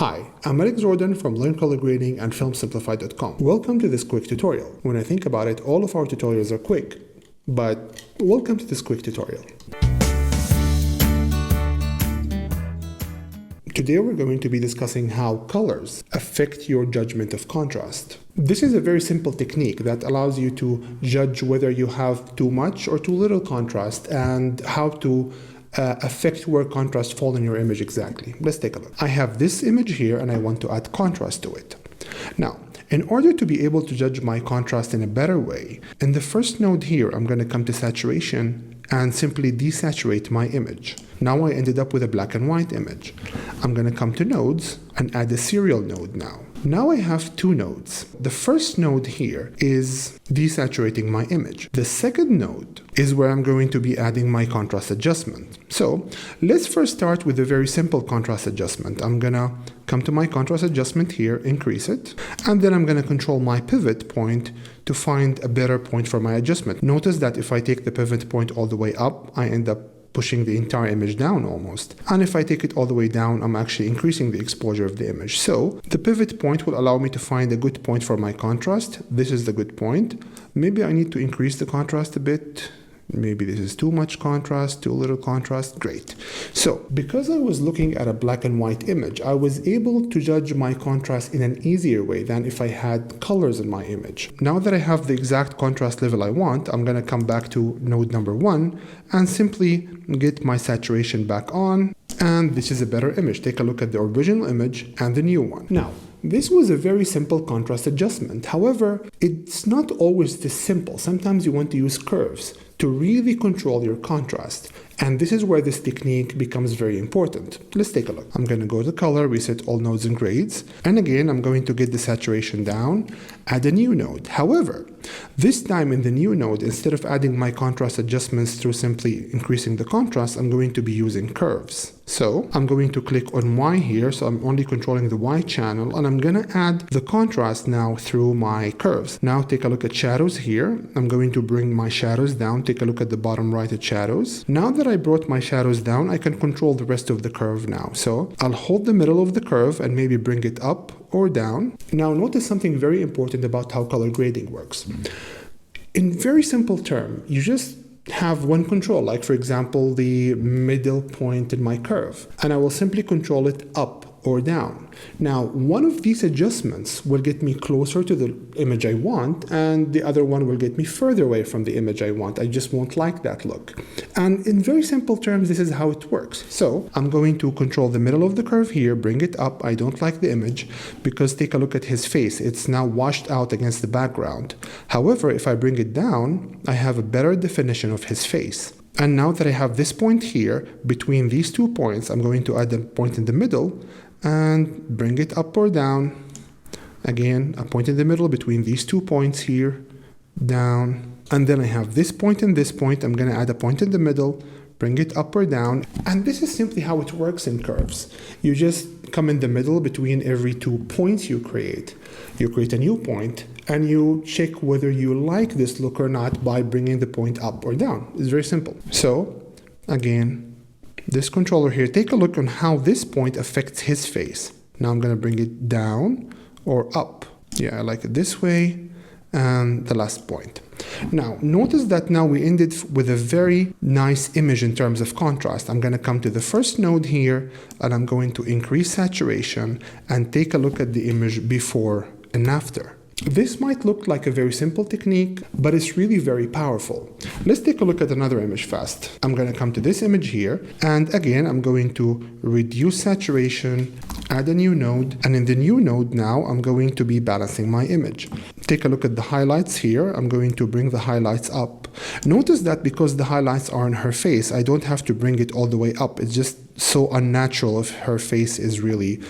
Hi, I'm Alex Jordan from Learn Color Grading and FilmSimplified.com. Welcome to this quick tutorial. When I think about it, all of our tutorials are quick, but welcome to this quick tutorial. Today we're going to be discussing how colors affect your judgment of contrast. This is a very simple technique that allows you to judge whether you have too much or too little contrast and how to affect where contrast falls in your image exactly. Let's take a look. I have this image here and I want to add contrast to it. Now, in order to be able to judge my contrast in a better way, in the first node here, I'm going to come to saturation and simply desaturate my image. Now I ended up with a black and white image. I'm going to come to nodes and add a serial node now. Now I have two nodes. The first node here is desaturating my image. The second node is where I'm going to be adding my contrast adjustment. So let's first start with a very simple contrast adjustment. I'm going to come to my contrast adjustment here, increase it, and then I'm going to control my pivot point to find a better point for my adjustment. Notice that if I take the pivot point all the way up, I end up pushing the entire image down almost. And if I take it all the way down, I'm actually increasing the exposure of the image. So the pivot point will allow me to find a good point for my contrast. This is the good point. Maybe I need to increase the contrast a bit. Maybe this is too much contrast, too little contrast. Great. So because I was looking at a black and white image, I was able to judge my contrast in an easier way than if I had colors in my image. Now that I have the exact contrast level I want, I'm going to come back to node number 1 and simply get my saturation back on. And this is a better image. Take a look at the original image and the new one. Now, this was a very simple contrast adjustment. However, it's not always this simple. Sometimes you want to use curves to really control your contrast. And this is where this technique becomes very important. Let's take a look. I'm going to go to color, reset all nodes and grades. And again, I'm going to get the saturation down, add a new node. However, this time in the new node, instead of adding my contrast adjustments through simply increasing the contrast, I'm going to be using curves. So I'm going to click on Y here, so I'm only controlling the Y channel, and I'm going to add the contrast now through my curves. Now take a look at shadows here. I'm going to bring my shadows down. Take a look at the bottom right at shadows. Now that I brought my shadows down, I can control the rest of the curve now. So I'll hold the middle of the curve and maybe bring it up or down. Now notice something very important about how color grading works. In very simple terms, you just have one control, like for example, the middle point in my curve, and I will simply control it up or down. Now, one of these adjustments will get me closer to the image I want, and the other one will get me further away from the image I want. I just won't like that look. And in very simple terms, this is how it works. So I'm going to control the middle of the curve here, bring it up. I don't like the image because take a look at his face. It's now washed out against the background. However, if I bring it down, I have a better definition of his face. And now that I have this point here, between these 2 points, I'm going to add a point in the middle and bring it up or down. Again, a point in the middle between these 2 points here, down. And then I have this point and this point. I'm going to add a point in the middle, bring it up or down. And this is simply how it works in curves. You just come in the middle between every 2 points you create. You create a new point and you check whether you like this look or not by bringing the point up or down. It's very simple. So again, this controller here, take a look on how this point affects his face. Now I'm going to bring it down or up. Yeah, I like it this way. And the last point. Now, notice that now we ended with a very nice image in terms of contrast. I'm going to come to the first node here and I'm going to increase saturation and take a look at the image before and after. This might look like a very simple technique, but it's really very powerful. Let's take a look at another image fast. I'm going to come to this image here, and again, I'm going to reduce saturation, add a new node, and in the new node now, I'm going to be balancing my image. Take a look at the highlights here. I'm going to bring the highlights up. Notice that because the highlights are on her face, I don't have to bring it all the way up. It's just so unnatural if her face is really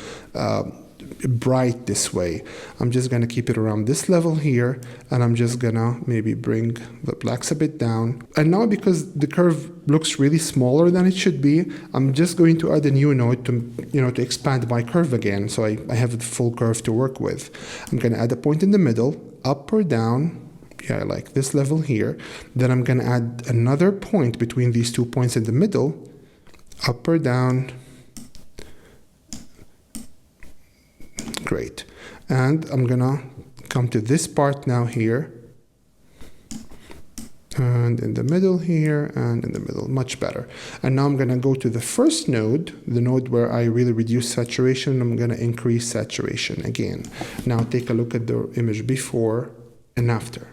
bright this way. I'm just going to keep it around this level here, and I'm just gonna maybe bring the blacks a bit down. And now because the curve looks really smaller than it should be, I'm just going to add a new node to expand my curve again, so I have the full curve to work with. I'm going to add a point in the middle, up or down. Yeah, I like this level here. Then I'm going to add another point between these 2 points in the middle, up or down. Great. And I'm gonna come to this part now here, and in the middle here, and in the middle, much better. And now I'm gonna go to the first node, the node where I really reduce saturation. I'm gonna increase saturation again. Now take a look at the image before and after.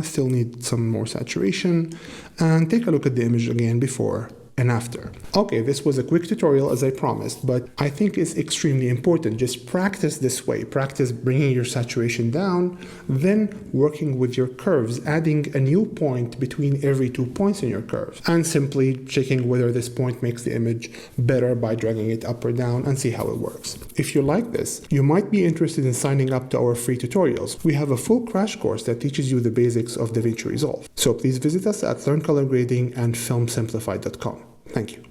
I still need some more saturation, and take a look at the image again before and after. Okay, this was a quick tutorial as I promised, but I think it's extremely important. Just practice this way. Practice bringing your saturation down, then working with your curves, adding a new point between every 2 points in your curve, and simply checking whether this point makes the image better by dragging it up or down, and see how it works. If you like this, you might be interested in signing up to our free tutorials. We have a full crash course that teaches you the basics of DaVinci Resolve. So please visit us at learncolorgrading and filmsimplified.com. Thank you.